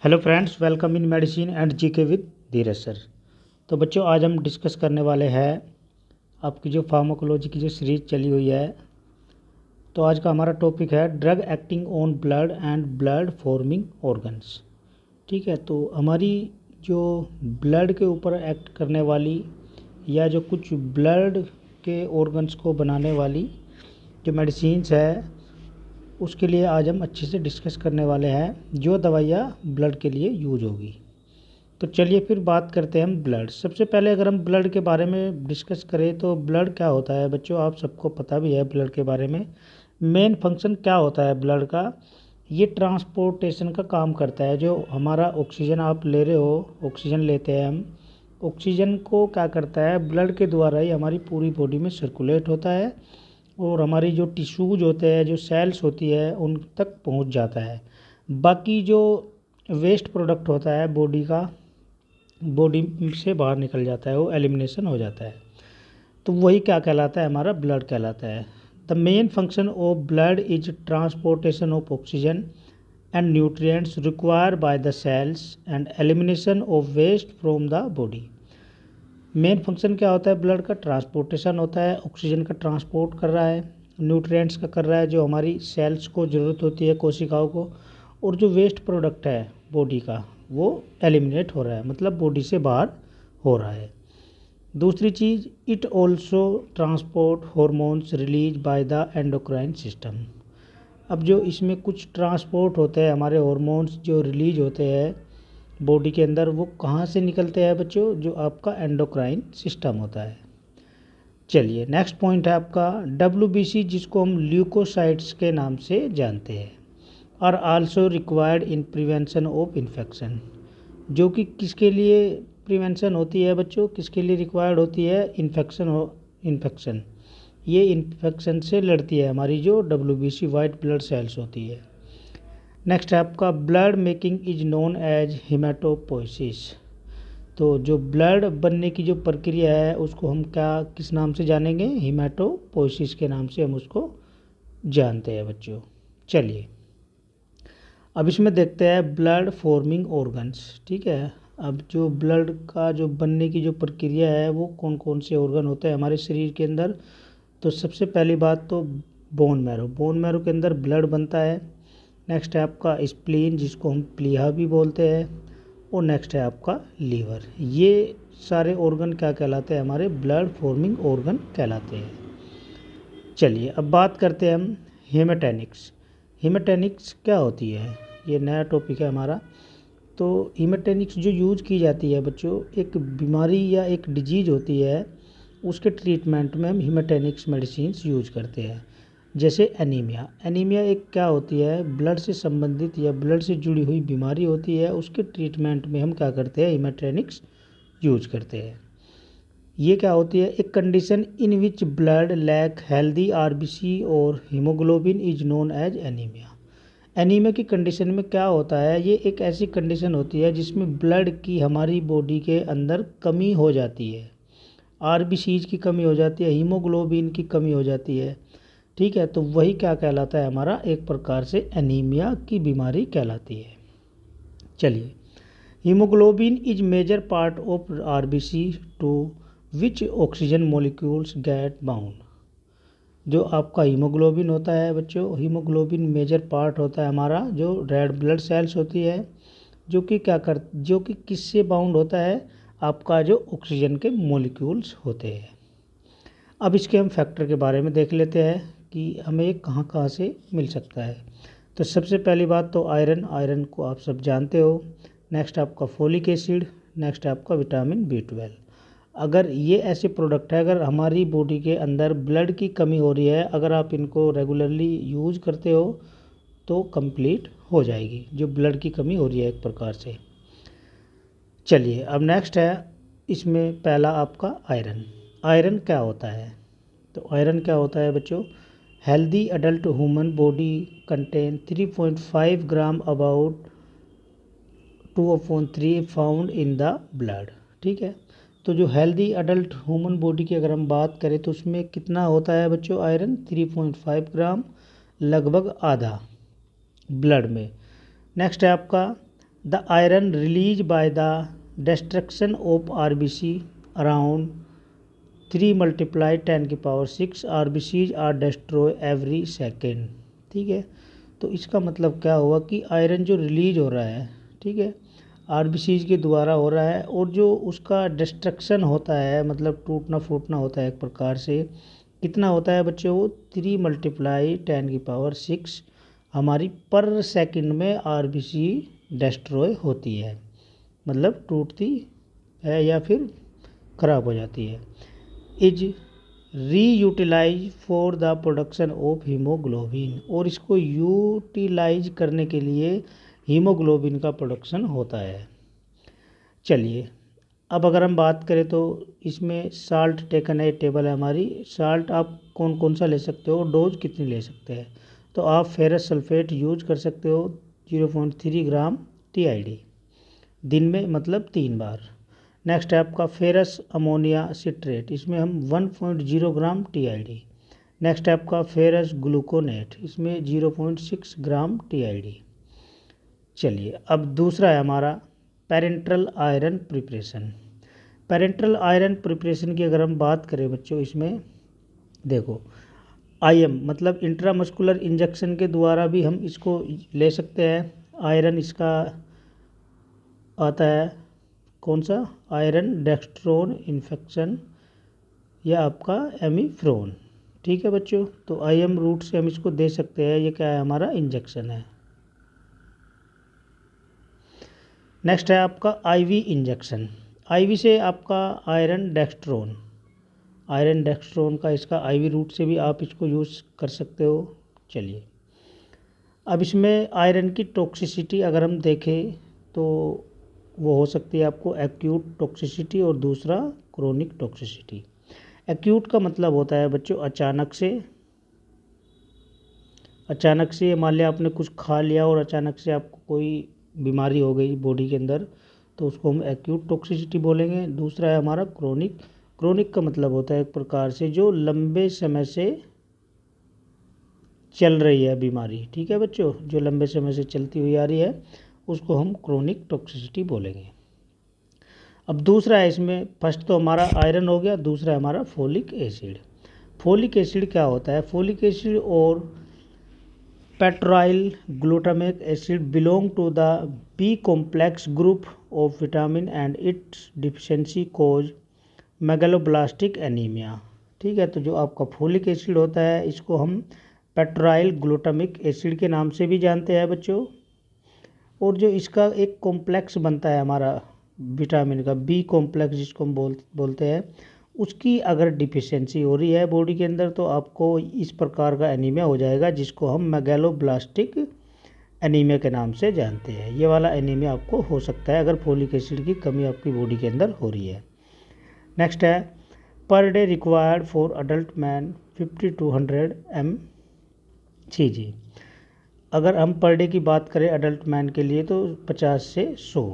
Hello friends, welcome in medicine and GK with Dheeraj sir. तो बच्चों, आज हम डिस्कस करने वाले हैं आपकी जो फार्माकोलॉजी की जो सीरीज चली हुई है। तो आज का हमारा टॉपिक है drug acting on blood and blood forming organs. ठीक है, तो हमारी जो ब्लड के ऊपर एक्ट करने वाली या जो कुछ ब्लड के ऑर्गन्स को बनाने वाली जो मेडिसिन्स है, उसके लिए आज हम अच्छे से डिस्कस करने वाले हैं जो दवाइयाँ ब्लड के लिए यूज होगी। तो चलिए फिर बात करते हैं हम ब्लड। सबसे पहले अगर हम ब्लड के बारे में डिस्कस करें तो ब्लड क्या होता है बच्चों, आप सबको पता भी है ब्लड के बारे में। मेन फंक्शन क्या होता है ब्लड का, ये ट्रांसपोर्टेशन का काम करता है। जो हमारा ऑक्सीजन आप ले रहे हो, ऑक्सीजन लेते हैं हम, ऑक्सीजन को क्या करता है, ब्लड के द्वारा ही हमारी पूरी बॉडी में सर्कुलेट होता है और हमारी जो टिश्यूज होते हैं, जो सेल्स होती है, उन तक पहुंच जाता है। बाकी जो वेस्ट प्रोडक्ट होता है बॉडी का, बॉडी से बाहर निकल जाता है, वो एलिमिनेशन हो जाता है। तो वही क्या कहलाता है, हमारा ब्लड कहलाता है। The main function of blood is transportation of oxygen and nutrients required by the cells and elimination of waste from the body. Main function क्या होता है ब्लड का, ट्रांसपोर्टेशन होता है, ऑक्सीजन का ट्रांसपोर्ट कर रहा है, न्यूट्रिएंट्स का कर रहा है जो हमारी सेल्स को ज़रूरत होती है, कोशिकाओं को, और जो वेस्ट प्रोडक्ट है बॉडी का वो एलिमिनेट हो रहा है, मतलब बॉडी से बाहर हो रहा है। दूसरी चीज़, it also transport hormones release by the endocrine system. अब जो इसमें कुछ ट्रांसपोर्ट होते हैं हमारे हार्मोन्स जो रिलीज होते हैं बॉडी के अंदर, वो कहाँ से निकलते हैं बच्चों, जो आपका एंडोक्राइन सिस्टम होता है। चलिए नेक्स्ट पॉइंट है आपका WBC, जिसको हम ल्यूकोसाइट्स के नाम से जानते हैं, are also required in prevention of infection. जो कि किसके लिए प्रिवेंशन होती है बच्चों, किसके लिए रिक्वायर्ड होती है, इन्फेक्शन। ये इन्फेक्शन से लड़ती है हमारी जो WBC वाइट ब्लड सेल्स होती है। नेक्स्ट है आपका blood making is known as haematopoiesis. तो जो ब्लड बनने की जो प्रक्रिया है उसको हम किस नाम से जानेंगे, हिमेटोपोइसिस के नाम से हम उसको जानते हैं बच्चों। चलिए अब इसमें देखते हैं ब्लड फॉर्मिंग ऑर्गन्स। ठीक है, अब जो ब्लड का जो बनने की जो प्रक्रिया है वो कौन कौन से ऑर्गन होते हैं हमारे शरीर के अंदर। तो सबसे पहली बात तो बोन मैरो के अंदर ब्लड बनता है। नेक्स्ट है आपका स्प्लीन, जिसको हम प्लीहा भी बोलते हैं, और नेक्स्ट है आपका लीवर। ये सारे ऑर्गन क्या कहलाते हैं, हमारे ब्लड फॉर्मिंग ऑर्गन कहलाते हैं। चलिए अब बात करते हैं हम हेमेटेनिक्स। हेमेटेनिक्स क्या होती है, ये नया टॉपिक है हमारा। तो हेमेटेनिक्स जो यूज की जाती है बच्चों, एक बीमारी या एक डिजीज होती है, उसके ट्रीटमेंट में हम हेमेटेनिक्स मेडिसिन्स यूज करते हैं। जैसे एनीमिया, एनीमिया एक क्या होती है, ब्लड से संबंधित या ब्लड से जुड़ी हुई बीमारी होती है, उसके ट्रीटमेंट में हम क्या करते हैं, हेमेटेनिक्स यूज करते हैं। ये क्या होती है, एक condition in which blood lack healthy RBC और haemoglobin is known as anaemia. Anaemia की कंडीशन में क्या होता है, ये एक ऐसी कंडीशन होती है जिसमें ब्लड की हमारी बॉडी के अंदर कमी हो जाती है, RBCs की कमी हो जाती है, हीमोग्लोबिन की कमी हो जाती है। ठीक है, तो वही क्या कहलाता है, हमारा एक प्रकार से एनीमिया की बीमारी कहलाती है। चलिए, haemoglobin is major part of RBC to which oxygen molecules get bound. जो आपका हीमोग्लोबिन होता है बच्चों, हीमोग्लोबिन मेजर पार्ट होता है हमारा, जो रेड ब्लड सेल्स होती है, जो कि किससे बाउंड होता है, आपका जो ऑक्सीजन के मॉलिक्यूल्स होते हैं। अब इसके हम फैक्टर के बारे में देख लेते हैं कि हमें कहाँ कहाँ से मिल सकता है। तो सबसे पहली बात तो आयरन को आप सब जानते हो। नेक्स्ट आपका फोलिक एसिड, नेक्स्ट आपका विटामिन B12। अगर ये ऐसे प्रोडक्ट है, अगर हमारी बॉडी के अंदर ब्लड की कमी हो रही है, अगर आप इनको रेगुलरली यूज करते हो तो कंप्लीट हो जाएगी जो ब्लड की कमी हो रही है एक प्रकार से। चलिए अब नेक्स्ट है, इसमें पहला आपका आयरन। आयरन क्या होता है, तो आयरन क्या होता है बच्चों, healthy adult human body contain 3.5 gram about 2/3 found in the blood. ठीक है, तो जो हेल्दी अडल्ट ह्यूमन बॉडी की अगर हम बात करें तो उसमें कितना होता है बच्चों, आयरन 3.5 ग्राम, लगभग आधा ब्लड में। नेक्स्ट है आपका the iron release by the destruction of RBC around 3 × 10⁶ RBCs are destroyed every second। ठीक है, तो इसका मतलब क्या हुआ कि आयरन जो रिलीज हो रहा है, ठीक है, RBCs के द्वारा हो रहा है, और जो उसका डिस्ट्रक्शन होता है मतलब टूटना फूटना होता है एक प्रकार से, कितना होता है बच्चों, वो 3 × 10⁶ हमारी पर सेकंड में RBC डिस्ट्रॉय होती है, मतलब टूटती है या फिर ख़राब हो जाती है। Is reutilize for the production of haemoglobin, और इसको यूटिलाइज करने के लिए हीमोग्लोबिन का प्रोडक्शन होता है। चलिए अब अगर हम बात करें तो इसमें साल्ट टेकन है, टेबल है हमारी। साल्ट आप कौन कौन सा ले सकते हो, डोज कितनी ले सकते हैं, तो आप फेरस सल्फेट यूज कर सकते हो 0.3 ग्राम TID दिन में, मतलब 3 बार। नेक्स्ट है आपका फेरस अमोनिया सिट्रेट, इसमें हम 1.0 ग्राम TID। नेक्स्ट है आपका फेरस ग्लूकोनेट, इसमें 0.6 ग्राम TID। चलिए अब दूसरा है हमारा parenteral iron preparation. Parenteral iron preparation की अगर हम बात करें बच्चों, इसमें देखो IM मतलब इंट्रामस्कुलर इंजेक्शन के द्वारा भी हम इसको ले सकते हैं। आयरन इसका आता है कौन सा, आयरन डेक्स्ट्रोन इन्फेक्शन या आपका एमिफ्रोन। ठीक है बच्चों, तो IM रूट से हम इसको दे सकते हैं, ये क्या है हमारा इंजेक्शन है। नेक्स्ट है आपका IV इंजेक्शन। IV से आपका आयरन डेक्स्ट्रोन का इसका IV रूट से भी आप इसको यूज़ कर सकते हो। चलिए अब इसमें आयरन की टॉक्सिसिटी अगर हम देखें तो वो हो सकती है आपको एक्यूट टॉक्सिसिटी और दूसरा क्रोनिक टॉक्सिसिटी। एक्यूट का मतलब होता है बच्चों अचानक से मान लिया आपने कुछ खा लिया और अचानक से आपको कोई बीमारी हो गई बॉडी के अंदर, तो उसको हम एक्यूट टॉक्सिसिटी बोलेंगे। दूसरा है हमारा क्रोनिक का मतलब होता है एक प्रकार से जो लंबे समय से चल रही है बीमारी। ठीक है बच्चों, जो लंबे समय से चलती हुई आ रही है उसको हम क्रोनिक टॉक्सिसिटी बोलेंगे। अब दूसरा है इसमें, फर्स्ट तो हमारा आयरन हो गया, दूसरा है हमारा फोलिक एसिड। फोलिक एसिड क्या होता है, फोलिक एसिड और pteroyl glutamic acid belong to the B complex group of vitamin and its deficiency cause megaloblastic anaemia. ठीक है, तो जो आपका फोलिक एसिड होता है इसको हम पेट्राइल ग्लूटामिक एसिड के नाम से भी जानते हैं बच्चों, और जो इसका एक कॉम्प्लेक्स बनता है हमारा विटामिन का B कॉम्प्लेक्स जिसको हम बोलते हैं, उसकी अगर डिफिशिएंसी हो रही है बॉडी के अंदर तो आपको इस प्रकार का एनीमिया हो जाएगा जिसको हम मेगालोब्लास्टिक एनीमिया के नाम से जानते हैं। ये वाला एनीमिया आपको हो सकता है अगर फोलिक एसिड की कमी आपकी बॉडी के अंदर हो रही है। नेक्स्ट है per day required for adult man 50 to 100 mg। अगर हम पर डे की बात करें अडल्ट मैन के लिए तो 50 से 100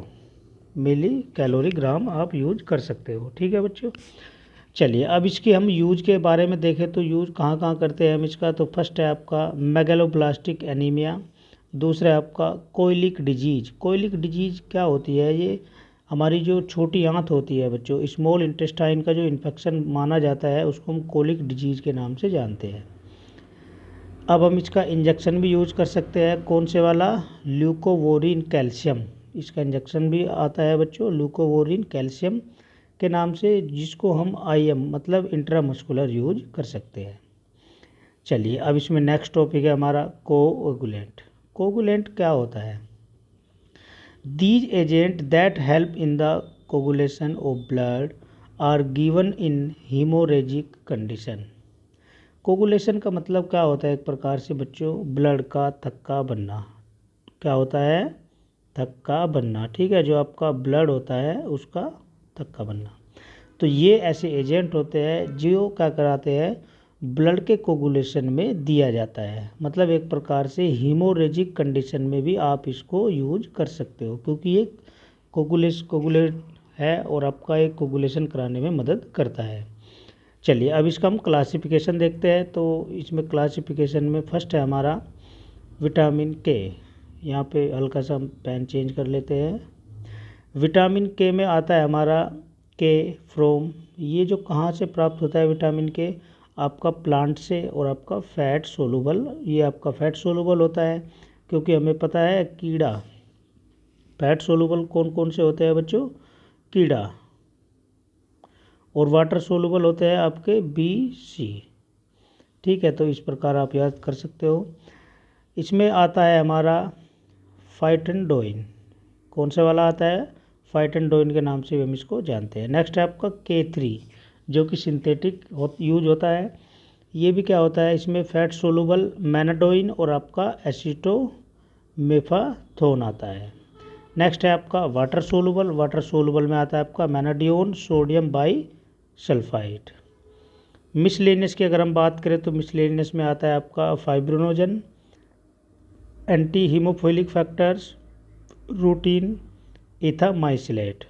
मिली कैलोरी ग्राम आप यूज कर सकते हो। ठीक है बच्चों, चलिए अब इसके हम यूज के बारे में देखें तो यूज कहाँ कहाँ करते हैं हम इसका, तो फर्स्ट है आपका मेगालोब्लास्टिक एनीमिया, दूसरा है आपका कोइलिक डिजीज क्या होती है, ये हमारी जो छोटी आंत होती है बच्चों, स्मॉल इंटेस्टाइन का जो इन्फेक्शन माना जाता है उसको हम कोलिक डिजीज के नाम से जानते हैं। अब हम इसका इंजेक्शन भी यूज कर सकते हैं, कौन से वाला, ल्यूकोवोरिन कैल्शियम, इसका इंजेक्शन भी आता है बच्चों ल्यूकोवोरिन कैल्शियम के नाम से, जिसको हम IM मतलब इंट्रामस्कुलर यूज कर सकते हैं। चलिए अब इसमें नेक्स्ट टॉपिक है हमारा कोगुलेंट क्या होता है, these agent that help in the coagulation of blood are given in haemorrhagic condition. Coagulation का मतलब क्या होता है एक प्रकार से बच्चों, ब्लड का थक्का बनना। क्या होता है, थक्का बनना। ठीक है, जो आपका ब्लड होता है उसका थक्का बनना। तो ये ऐसे एजेंट होते हैं जो क्या कराते हैं, ब्लड के कोगुलेशन में दिया जाता है। मतलब एक प्रकार से हीमोरेजिक कंडीशन में भी आप इसको यूज कर सकते हो, क्योंकि ये कोगुलेट है और आपका एक कोगुलेशन कराने में मदद करता है। चलिए अब इसका हम क्लासिफिकेशन देखते हैं। तो इसमें क्लासिफिकेशन में फर्स्ट है हमारा विटामिन K, यहाँ पे हल्का सा हम पेन चेंज कर लेते हैं। विटामिन के में आता है हमारा के फ्रोम, ये जो कहाँ से प्राप्त होता है विटामिन के, आपका प्लांट से और आपका फैट सोलूबल, ये आपका फैट सोलूबल होता है क्योंकि हमें पता है कीड़ा, फैट सोलूबल कौन कौन से होते हैं बच्चों, कीड़ा, और वाटर सोलूबल होते हैं आपके बी सी। ठीक है, तो इस प्रकार आप याद कर सकते हो। इसमें आता है हमारा फाइटनडोइन, कौन सा वाला आता है, फाइटनडोइन के नाम से हम इसको जानते हैं। नेक्स्ट है आपका K3 जो कि सिंथेटिक यूज होता है। ये भी क्या होता है, इसमें फैट सोलूबल मैनाडोइन और आपका एसीटोमेफाथोन आता है। नेक्स्ट है आपका वाटर सोलूबल, वाटर सोलूबल में आता है आपका मैनाडियोन सोडियम बाई सल्फाइड। मिसलेनियस की अगर हम बात करें तो मिसलेनियस में आता है आपका fibrinogen, anti haemophilic factors, rutin, ethamsylate,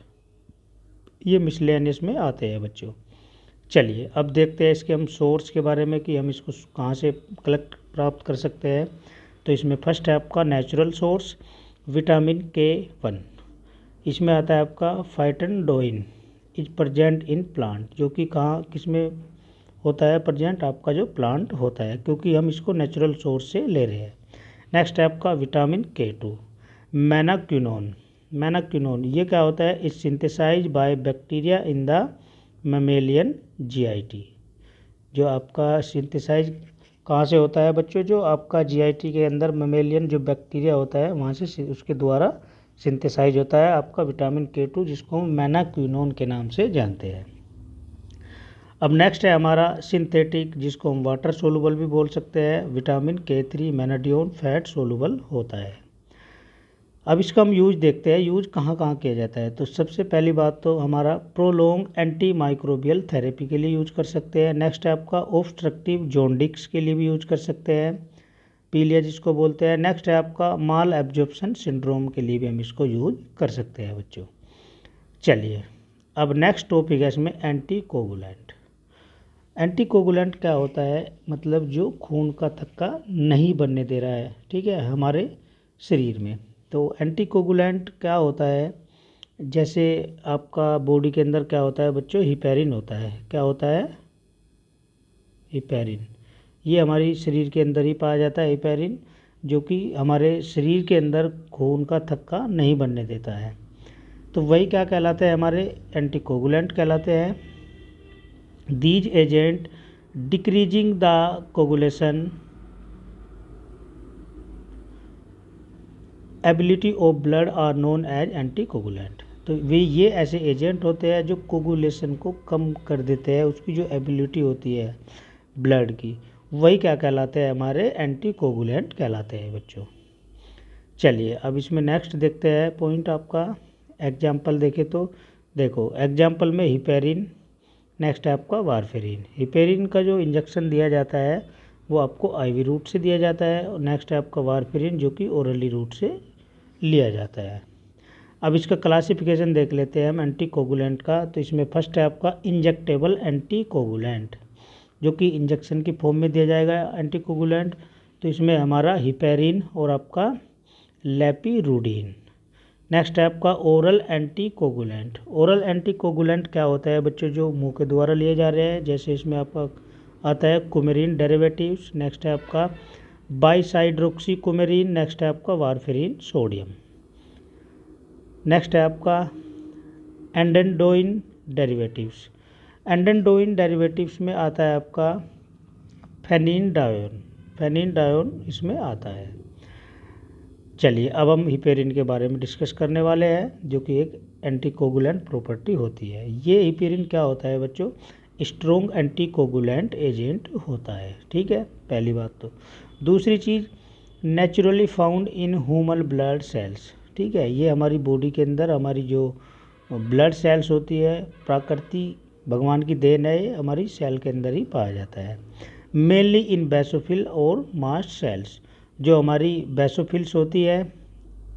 ये मिसलेनियस में आते हैं बच्चों। चलिए अब देखते हैं इसके हम सोर्स के बारे में कि हम इसको कहाँ से कलेक्ट प्राप्त कर सकते हैं। तो इसमें फर्स्ट है आपका नेचुरल सोर्स विटामिन K1, इसमें आता है आपका फाइटनडोइन इज प्रेजेंट इन प्लांट, जो कि कहाँ किस में होता है प्रेजेंट, आपका जो प्लांट होता है, क्योंकि हम इसको नेचुरल सोर्स से ले रहे हैं। नेक्स्ट है आपका विटामिन K2 मैनाक्विनोन, मैनाक्विनोन ये क्या होता है, is synthesize by bacteria in the mammalian GIT, जो आपका सिंथेसाइज कहाँ से होता है बच्चों, जो आपका जीआईटी के अंदर मेमेलियन जो बैक्टीरिया होता है वहाँ से उसके द्वारा सिंथेसाइज होता है आपका विटामिन K2, जिसको हम मैनाक्विनोन के नाम से जानते हैं। अब नेक्स्ट है हमारा सिंथेटिक, जिसको हम वाटर सोलूबल भी बोल सकते हैं, विटामिन K3 मैनाडियोन फैट सोलूबल होता है। अब इसका हम यूज देखते हैं, यूज कहाँ कहाँ किया जाता है। तो सबसे पहली बात तो हमारा प्रोलोंग एंटी माइक्रोबियल थेरेपी के लिए यूज कर सकते हैं। नेक्स्ट है आपका ऑब्स्ट्रक्टिव जॉन्डिस के लिए भी यूज कर सकते हैं, पीलिया जिसको बोलते हैं। नेक्स्ट है आपका माल एब्जॉर्प्शन सिंड्रोम के लिए भी हम इसको यूज कर सकते हैं बच्चों। चलिए अब नेक्स्ट टॉपिक है इसमें एंटी कोगुलेंट। एंटी कोगुलेंट क्या होता है, मतलब जो खून का थक्का नहीं बनने दे रहा है, ठीक है, हमारे शरीर में। तो एंटी कोगुलेंट क्या होता है, जैसे आपका बॉडी के अंदर क्या होता है बच्चों, हिपैरिन होता है, क्या होता है, हिपैरिन, ये हमारी शरीर के अंदर ही पाया जाता है हिपैरिन, जो कि हमारे शरीर के अंदर खून का थक्का नहीं बनने देता है। तो वही क्या कहलाते हैं, हमारे एंटीकोगुलेंट कहलाते हैं। These agent decreasing the coagulation ability of blood are known as anticoagulant. तो वे ये ऐसे एजेंट होते हैं जो कोगुलेशन को कम कर देते हैं, उसकी जो एबिलिटी होती है ब्लड की, वही क्या कहलाते हैं, हमारे एंटीकोगुलेंट कहलाते हैं बच्चों। चलिए अब इसमें नेक्स्ट देखते हैं पॉइंट आपका, एग्जाम्पल देखें तो देखो एग्जाम्पल में हिपैरिन, नेक्स्ट है आपका वारफेरिन। हिपैरिन का जो इंजेक्शन दिया जाता है वो आपको आईवी रूट से दिया जाता है, और नेक्स्ट है आपका वारफेरिन जो कि ओरली रूट से लिया जाता है। अब इसका क्लासिफिकेशन देख लेते हैं हम एंटीकोगुलेंट का। तो इसमें फर्स्ट है आपका इंजेक्टेबल एंटीकोगुलेंट, जो कि इंजेक्शन की फॉर्म में दिया जाएगा एंटीकोगुलेंट। तो इसमें हमारा हिपैरिन और आपका लेपिरुडीन। नेक्स्ट है आपका ओरल एंटीकोगुलेंट। ओरल एंटीकोगुलेंट क्या होता है बच्चों, जो मुंह के द्वारा लिए जा रहे हैं, जैसे इसमें आपका आता है कुमेरिन डेरिवेटिव्स। नेक्स्ट है आपका बाईसाइड्रोक्सी कुमेरिन। नेक्स्ट है आपका वारफेरिन सोडियम। नेक्स्ट है आपका एंडेंडोइन डेरिवेटिव्स। एंडेंडोइन डेरिवेटिव्स में आता है आपका फेनिनडायोन, फेनिनडायोन इसमें आता है। चलिए अब हम हिपैरिन के बारे में डिस्कस करने वाले हैं, जो कि एक एंटीकोगुलेंट प्रॉपर्टी होती है। ये हिपैरिन क्या होता है बच्चों, स्ट्रॉन्ग एंटीकोगुलेंट एजेंट होता है, ठीक है, पहली बात तो। दूसरी चीज़ naturally found in human blood cells, ठीक है, ये हमारी बॉडी के अंदर हमारी जो ब्लड सेल्स होती है, प्रकृति भगवान की देन है, हमारी सेल के अंदर ही पाया जाता है। मेनली इन बेसोफिल और मास्ट सेल्स, जो हमारी बेसोफिल्स होती है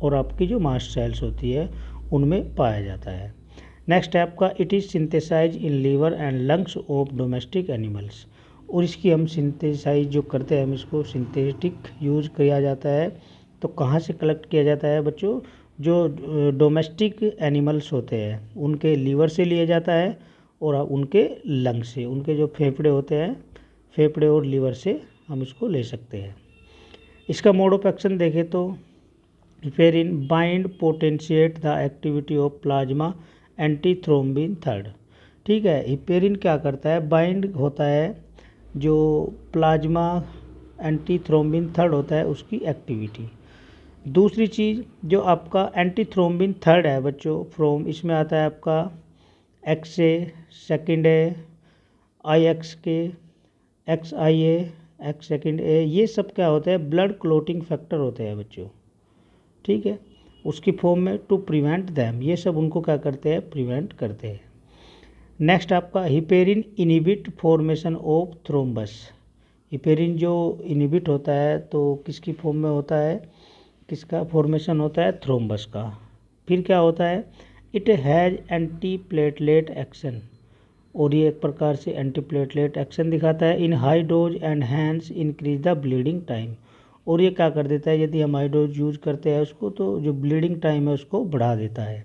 और आपकी जो मास्ट सेल्स होती है उनमें पाया जाता है। नेक्स्ट है आपका it is synthesize in liver and lungs of domestic animals, और इसकी हम सिंथेसाइज जो करते हैं हम इसको सिंथेटिक यूज किया जाता है तो कहाँ से कलेक्ट किया जाता है बच्चों? जो डोमेस्टिक एनिमल्स होते हैं उनके लीवर से लिया जाता है, और उनके लंग से, उनके जो फेफड़े होते हैं, फेफड़े और लीवर से हम इसको ले सकते हैं। इसका मोड ऑफ एक्शन देखें तो heparin bind potentiate the activity of plasma antithrombin third. ठीक है, हिपेरिन क्या करता है? बाइंड होता है जो प्लाज्मा एंटीथ्रोम्बिन थर्ड होता है उसकी एक्टिविटी। दूसरी चीज़ जो आपका एंटीथ्रोम्बिन थर्ड है बच्चों, फ्रोम इसमें आता है आपका एक्स ए, सेकेंड ए, आई एक्स के, एक्स आई ए, एक्स सेकेंड ए, ये सब क्या होते हैं? ब्लड क्लोटिंग फैक्टर होते हैं बच्चों। ठीक है, उसकी फॉर्म में टू प्रिवेंट दैम, ये सब उनको क्या करते हैं? प्रिवेंट करते हैं। नेक्स्ट आपका heparin inhibit formation of thrombus. Heparin जो इनिबिट होता है तो किसकी फॉर्म में होता है? किसका फॉर्मेशन होता है? थ्रोम्बस का। फिर क्या होता है? It has anti platelet action, और ये एक प्रकार से एंटी प्लेटलेट एक्शन दिखाता है। In high dose and hence increase the bleeding time, और ये क्या कर देता है? यदि हम हाई डोज यूज करते हैं उसको तो जो ब्लीडिंग टाइम है उसको बढ़ा देता है।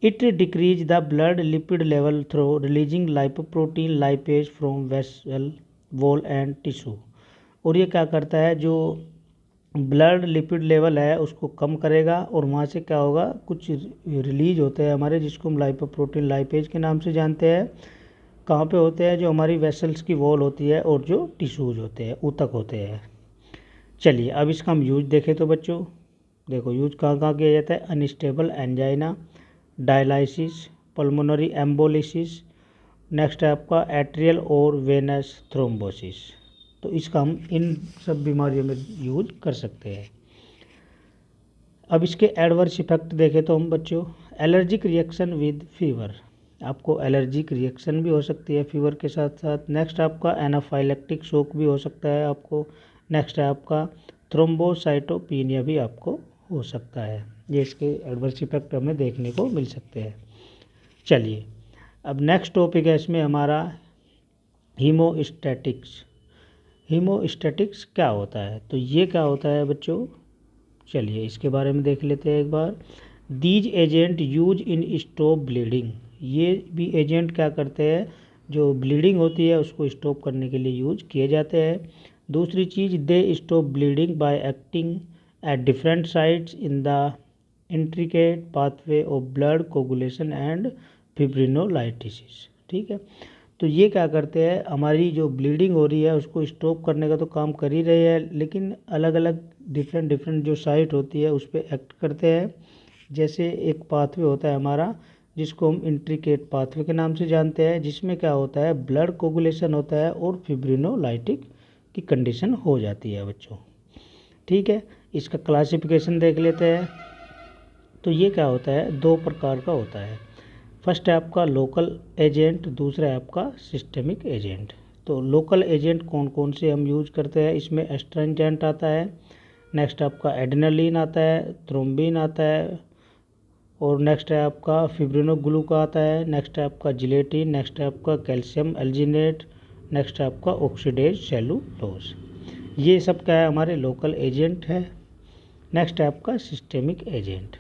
It decrease the blood lipid level through releasing lipoprotein lipase from vessel wall and tissue, और ये क्या करता है? जो ब्लड लिपिड लेवल है उसको कम करेगा, और वहाँ से क्या होगा? कुछ रिलीज होते हैं हमारे, जिसको हम लाइपोप्रोटीन लाइपेज के नाम से जानते हैं। कहाँ पे होते हैं? जो हमारी वेसल्स की वॉल होती है और जो टिश्यूज होते हैं, ऊतक होते हैं। चलिए अब इसका हम यूज देखें तो बच्चों देखो यूज कहाँ कहाँ किया जाता है? Unstable angina, dialysis, pulmonary embolism, next है आपका एट्रियल और वेनस थ्रोम्बोसिस। तो इसका हम इन सब बीमारियों में यूज कर सकते हैं। अब इसके एडवर्स इफेक्ट देखें तो हम बच्चों एलर्जिक रिएक्शन विद फीवर, आपको एलर्जिक रिएक्शन भी हो सकती है फीवर के साथ साथ। नेक्स्ट आपका एनाफाइलेक्टिक शॉक भी हो सकता है आपको। नेक्स्ट है आपका थ्रोम्बोसाइटोपिनिया भी आपको हो सकता है। ये इसके एडवर्स इफेक्ट हमें देखने को मिल सकते हैं। चलिए अब नेक्स्ट टॉपिक है इसमें हमारा हीमोस्टैटिक्स। हीमोस्टैटिक्स क्या होता है? तो ये क्या होता है बच्चों? चलिए इसके बारे में देख लेते हैं एक बार। These agent use in stop bleeding, ये भी एजेंट क्या करते हैं? जो ब्लीडिंग होती है उसको स्टॉप करने के लिए यूज किए जाते हैं। दूसरी चीज़ they stop bleeding by acting at different sites in the intricate pathway of blood coagulation and fibrinolysis. ठीक है, तो ये क्या करते हैं? हमारी जो ब्लीडिंग हो रही है उसको स्टॉप करने का तो काम कर ही रहे हैं, लेकिन अलग अलग डिफरेंट जो साइट होती है उस पर एक्ट करते हैं। जैसे एक पाथवे होता है हमारा जिसको हम इंट्रिकेट पाथवे के नाम से जानते हैं, जिसमें क्या होता है? ब्लड कोगुलेशन होता है और फिब्रिनोलाइटिक की कंडीशन हो जाती है बच्चों। ठीक है, इसका क्लासिफिकेशन देख लेते हैं। तो ये क्या होता है? दो प्रकार का होता है। फर्स्ट है आपका लोकल एजेंट, दूसरा है आपका सिस्टेमिक एजेंट। तो लोकल एजेंट कौन कौन से हम यूज करते हैं? इसमें एस्ट्रिंजेंट आता है, नेक्स्ट आपका एड्रेनलिन आता है, थ्रोम्बिन आता है, और नेक्स्ट है आपका फिब्रिनोग्लूका आता है, नेक्स्ट है आपका जिलेटिन, नेक्स्ट है आपका कैल्शियम एल्जिनेट, नेक्स्ट है आपका ऑक्सीडेज सेलुलोज। ये सब क्या है? हमारे लोकल एजेंट है। नेक्स्ट है आपका सिस्टेमिक एजेंट,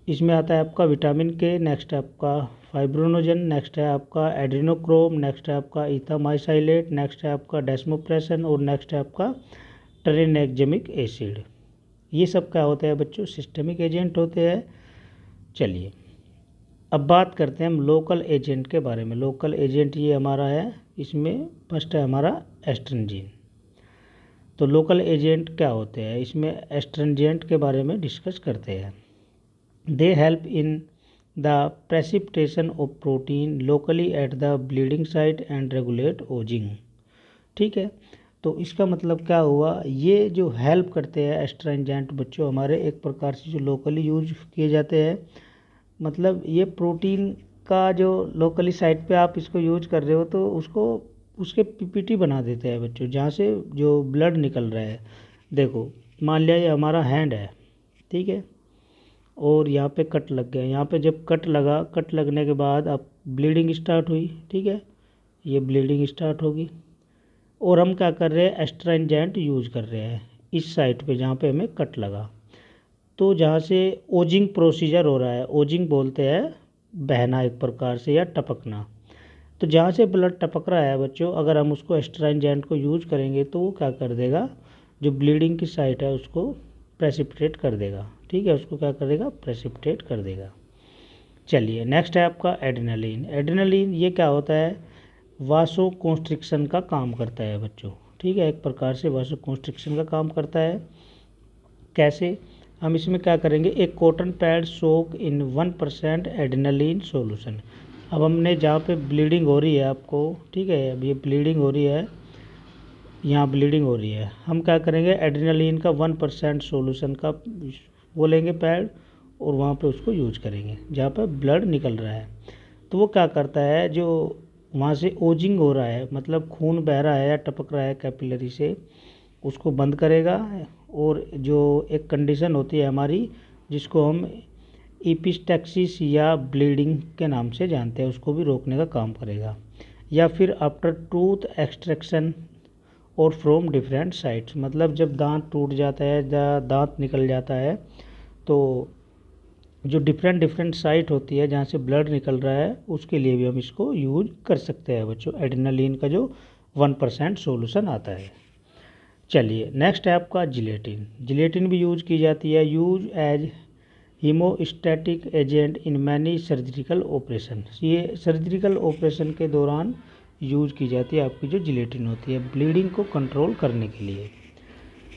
इसमें आता है आपका विटामिन के, नेक्स्ट है आपका फाइब्रोनोजन, नेक्स्ट है आपका एड्रीनोक्रोम, नेक्स्ट है आपका इथामाइसाइलेट, नेक्स्ट है आपका डेस्मोप्रेसन, और नेक्स्ट है आपका ट्रेनेक्जेमिक एसिड। ये सब क्या होते हैं बच्चों? सिस्टेमिक एजेंट होते हैं। चलिए अब बात करते हैं हम लोकल एजेंट के बारे में। लोकल एजेंट ये हमारा है, इसमें फर्स्ट है हमारा एस्ट्रिंजीन। तो लोकल एजेंट क्या होते हैं? इसमें एस्ट्रिंजेंट के बारे में डिस्कस करते हैं। They help in the precipitation of protein locally at the bleeding site and regulate Ojing. ठीक है, तो इसका मतलब क्या हुआ? ये जो हेल्प करते हैं एस्ट्रिंजेंट बच्चों हमारे, एक प्रकार से जो लोकली यूज किए जाते हैं, मतलब ये प्रोटीन का जो लोकली साइट पे आप इसको यूज कर रहे हो तो उसको उसके पीपीटी बना देते हैं बच्चों, जहाँ से जो ब्लड निकल रहा है। देखो मान लिया ये हमारा हैंड है, ठीक है, और यहाँ पे कट लग गया। यहाँ पे जब कट लगा, कट लगने के बाद अब ब्लीडिंग स्टार्ट हुई। ठीक है, ये ब्लीडिंग स्टार्ट होगी, और हम क्या कर रहे हैं? एस्ट्रिंजेंट यूज कर रहे हैं। इस साइड पे जहाँ पे हमें कट लगा, तो जहाँ से ओजिंग प्रोसीजर हो रहा है, ओजिंग बोलते हैं बहना एक प्रकार से या टपकना। तो जहाँ से ब्लड टपक रहा है बच्चों, अगर हम उसको एस्ट्राइजेंट को यूज करेंगे तो वो क्या कर देगा, जो ब्लीडिंग की साइट है उसको प्रेसिपिटेट कर देगा। ठीक है, उसको क्या कर देगा, प्रेसिपिटेट कर देगा। चलिए नेक्स्ट है आपका एड्रेनलिन। एड्रेनलिन ये क्या होता है, वासो कॉन्स्ट्रिक्शन का काम करता है बच्चों। ठीक है, एक प्रकार से वासो कॉन्स्ट्रिक्शन का काम करता है। कैसे, हम इसमें क्या करेंगे, एक कॉटन पैड सोक इन 1% एड्रेनलिन सॉल्यूशन। अब हमने जहाँ पे ब्लीडिंग हो रही है आपको, ठीक है, अब ये ब्लीडिंग हो रही है, यहाँ ब्लीडिंग हो रही है, हम क्या करेंगे, एड्रेनलिन का 1% सॉल्यूशन का वो लेंगे पैड और वहाँ पे उसको यूज करेंगे जहाँ पे ब्लड निकल रहा है। तो वो क्या करता है, जो वहाँ से ओजिंग हो रहा है, मतलब खून बह रहा है या टपक रहा है कैपिलरी से, उसको बंद करेगा। और जो एक कंडीशन होती है हमारी जिसको हम इपिस्टैक्सिस या ब्लीडिंग के नाम से जानते हैं, उसको भी रोकने का काम करेगा। या फिर आफ्टर टूथ एक्सट्रैक्शन और फ्रॉम डिफरेंट साइड्स, मतलब जब दांत टूट जाता है या दांत निकल जाता है, तो जो डिफरेंट साइट होती है जहाँ से ब्लड निकल रहा है, उसके लिए भी हम इसको यूज कर सकते हैं बच्चों, एड्रेनलिन का जो 1% सॉल्यूशन आता है। चलिए नेक्स्ट है आपका जिलेटिन। जिलेटिन भी यूज की जाती है, use as hemostatic agent in many surgical operation. ये सर्जिकल ऑपरेशन के दौरान यूज की जाती है आपकी जो जिलेटिन होती है, ब्लीडिंग को कंट्रोल करने के लिए।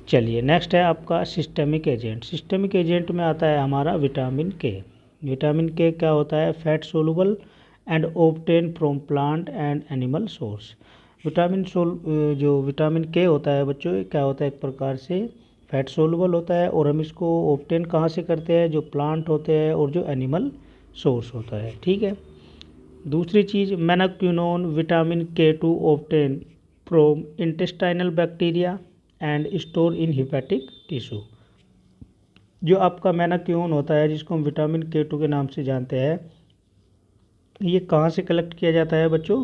चलिए नेक्स्ट है आपका सिस्टेमिक एजेंट। सिस्टेमिक एजेंट में आता है हमारा विटामिन के। विटामिन के क्या होता है, fat soluble and obtain from plant and animal source. जो विटामिन के होता है बच्चों, क्या होता है, एक प्रकार से फैट सोलुबल होता है, और हम इसको ऑब्टेन कहाँ से करते हैं, जो प्लांट होते हैं और जो एनिमल सोर्स होता है। ठीक है, दूसरी चीज़ menaquinone vitamin K2 obtain from intestinal bacteria and store in hepatic tissue. जो आपका मेनाक्विनोन होता है, जिसको हम विटामिन K2 के नाम से जानते हैं, ये कहाँ से कलेक्ट किया जाता है बच्चों,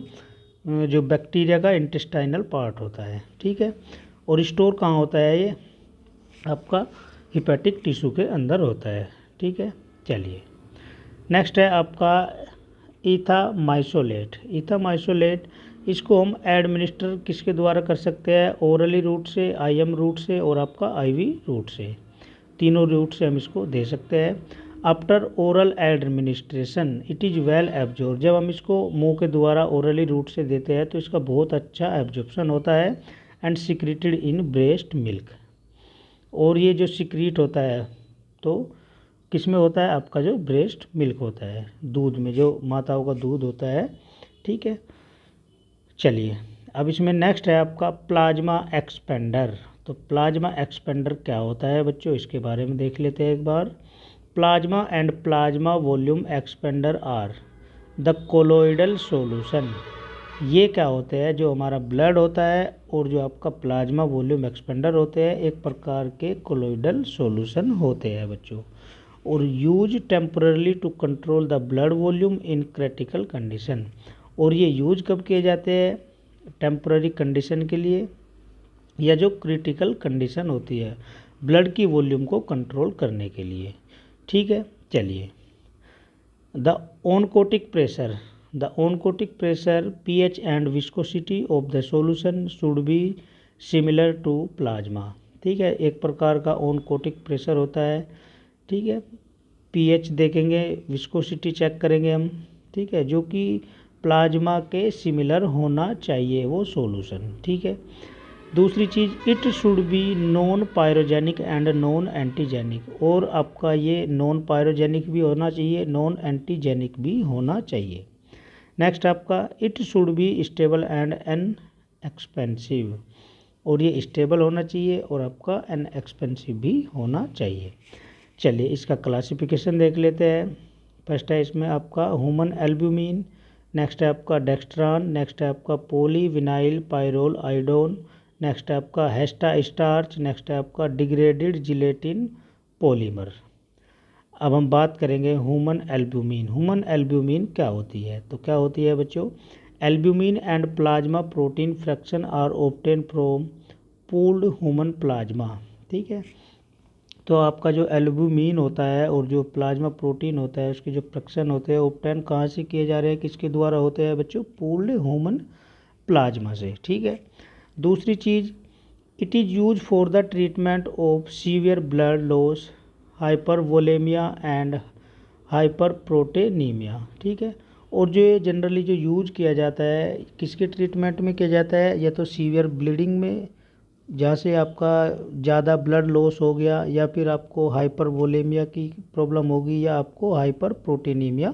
जो बैक्टीरिया का इंटेस्टाइनल पार्ट होता है। ठीक है, और स्टोर कहाँ होता है, ये आपका हिपैटिक टिश्यू के अंदर होता है। ठीक है, चलिए नेक्स्ट है आपका इथामाइसोलेट। इथामाइसोलेट, इसको हम एडमिनिस्टर किसके द्वारा कर सकते हैं, ओरली रूट से, आईएम रूट से और आपका आईवी रूट से, तीनों रूट से हम इसको दे सकते हैं। After oral administration it is well absorb. जब हम इसको मुंह के द्वारा ओरली रूट से देते हैं तो इसका बहुत अच्छा एब्जॉर्प्शन होता है and secreted in breast milk. और ये जो सिक्रीट होता है तो किस में होता है, आपका जो ब्रेस्ट मिल्क होता है, दूध में, जो माताओं का दूध होता है। ठीक है, चलिए अब इसमें नेक्स्ट है आपका प्लाज्मा एक्सपेंडर। तो प्लाज्मा एक्सपेंडर क्या होता है बच्चों, इसके बारे में देख लेते हैं एक बार। Plasma and plasma volume expander are the colloidal solution. ये क्या होते हैं, जो हमारा ब्लड होता है और जो आपका प्लाज्मा वॉल्यूम एक्सपेंडर होते हैं, एक प्रकार के कोलोइडल सॉल्यूशन होते हैं बच्चों, और use temporarily to control the blood volume in critical condition. और ये यूज कब किए जाते हैं, टेम्पररी कंडीशन के लिए, या जो क्रिटिकल कंडीशन होती है ब्लड की वॉल्यूम को कंट्रोल करने के लिए। ठीक है, चलिए the oncotic pressure. The oncotic pressure, pH and viscosity of the solution should be similar to plasma. ठीक है, एक प्रकार का ओनकोटिक प्रेशर होता है। ठीक है, pH देखेंगे, विस्कोसिटी चेक करेंगे हम। ठीक है, जो कि प्लाज्मा के सिमिलर होना चाहिए वो सॉल्यूशन। ठीक है, दूसरी चीज़, it should be non pyrogenic and non antigenic. और आपका ये नॉन पायरोजेनिक भी होना चाहिए, नॉन एंटीजेनिक भी होना चाहिए। नेक्स्ट आपका, it should be stable and an expensive. और ये स्टेबल होना चाहिए और आपका एन एक्सपेंसिव भी होना चाहिए। चलिए इसका क्लासिफिकेशन देख लेते हैं। फर्स्ट है इसमें आपका ह्यूमन एल्ब्यूमिन, नेक्स्ट है आपका डेक्स्ट्रान, नेक्स्ट है आपका पॉलीविनाइल पायरोल आयोडोन, नेक्स्ट है आपका हेस्टा स्टार्च, नेक्स्ट है आपका डिग्रेडेड जिलेटिन पॉलीमर। अब हम बात करेंगे ह्यूमन एल्ब्यूमिन। ह्यूमन एल्ब्यूमिन क्या होती है, तो क्या होती है बच्चों, albumin and plasma protein fraction are obtain from pooled human plasma. ठीक है। तो आपका जो एल्बुमिन होता है और जो प्लाज्मा प्रोटीन होता है उसके जो फ्रैक्शन होते हैं ऑब्टेन कहाँ से किए जा रहे हैं, किसके द्वारा होते हैं बच्चों, पूल्ड ह्यूमन प्लाज्मा से। ठीक है। दूसरी चीज़, it is use for the treatment of severe blood loss, hypervolaemia and hyperproteinaemia. ठीक है। और जो ये जनरली जो यूज किया जाता है किसके ट्रीटमेंट में किया जाता है, या तो सीवियर ब्लीडिंग में जहाँ से आपका ज़्यादा ब्लड लॉस हो गया, या फिर आपको हाइपरवोलेमिया की प्रॉब्लम होगी, या आपको हाइपर प्रोटीनीमिया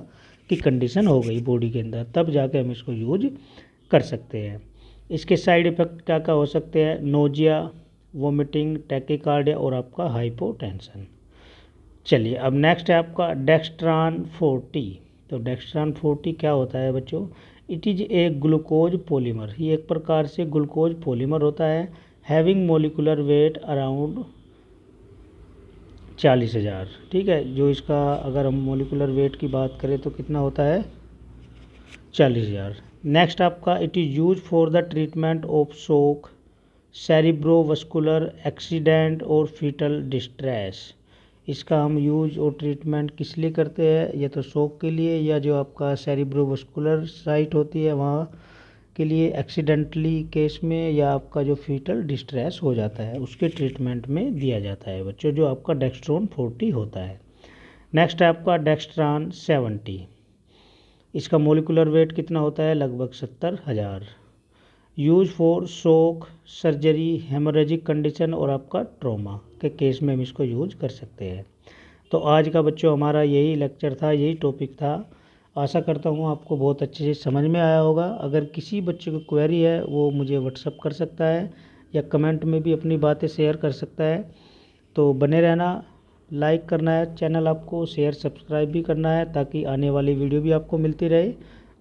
की कंडीशन हो गई बॉडी के अंदर, तब जाके हम इसको यूज कर सकते हैं। इसके साइड इफ़ेक्ट क्या क्या हो सकते हैं, नोजिया, वोमिटिंग, टैकीकार्डिया और आपका हाइपोटेंशन। चलिए अब नेक्स्ट है आपका डेक्स्ट्रान 40। तो डेक्स्ट्रान 40 क्या होता है बच्चों, it is a glucose polymer. ये एक प्रकार से ग्लूकोज पॉलीमर होता है, हैविंग मोलिकुलर वेट अराउंड 40,000। ठीक है। जो इसका अगर हम मोलिकुलर वेट की बात करें तो कितना होता है, 40,000। नेक्स्ट आपका, it is use for the treatment of शोक, सेरिब्रोवस्कुलर एक्सीडेंट और फीटल डिस्ट्रेस। इसका हम यूज और ट्रीटमेंट किस लिए करते हैं, या तो शोक के लिए, या जो आपका सेरिब्रोवस्कुलर साइट होती है वहाँ के लिए एक्सीडेंटली केस में, या आपका जो फीटल डिस्ट्रेस हो जाता है उसके ट्रीटमेंट में दिया जाता है बच्चों, जो आपका डेक्स्ट्रॉन 40 होता है। नेक्स्ट है आपका डेक्स्ट्रान 70। इसका मोलिकुलर वेट कितना होता है, लगभग 70,000। यूज फॉर शोक, सर्जरी, हेमोरेजिक कंडीशन और आपका ट्रॉमा के केस में हम इसको यूज कर सकते हैं। तो आज का बच्चों हमारा यही लेक्चर था, यही टॉपिक था। आशा करता हूँ आपको बहुत अच्छे से समझ में आया होगा। अगर किसी बच्चे को क्वेरी है वो मुझे व्हाट्सअप कर सकता है, या कमेंट में भी अपनी बातें शेयर कर सकता है। तो बने रहना, लाइक करना है चैनल आपको, शेयर सब्सक्राइब भी करना है, ताकि आने वाली वीडियो भी आपको मिलती रहे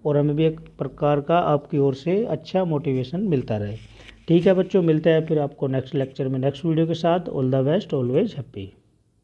और हमें भी एक प्रकार का आपकी ओर से अच्छा मोटिवेशन मिलता रहे। ठीक है बच्चों, मिलते हैं फिर आपको नेक्स्ट लेक्चर में नेक्स्ट वीडियो के साथ। All the best, always happy.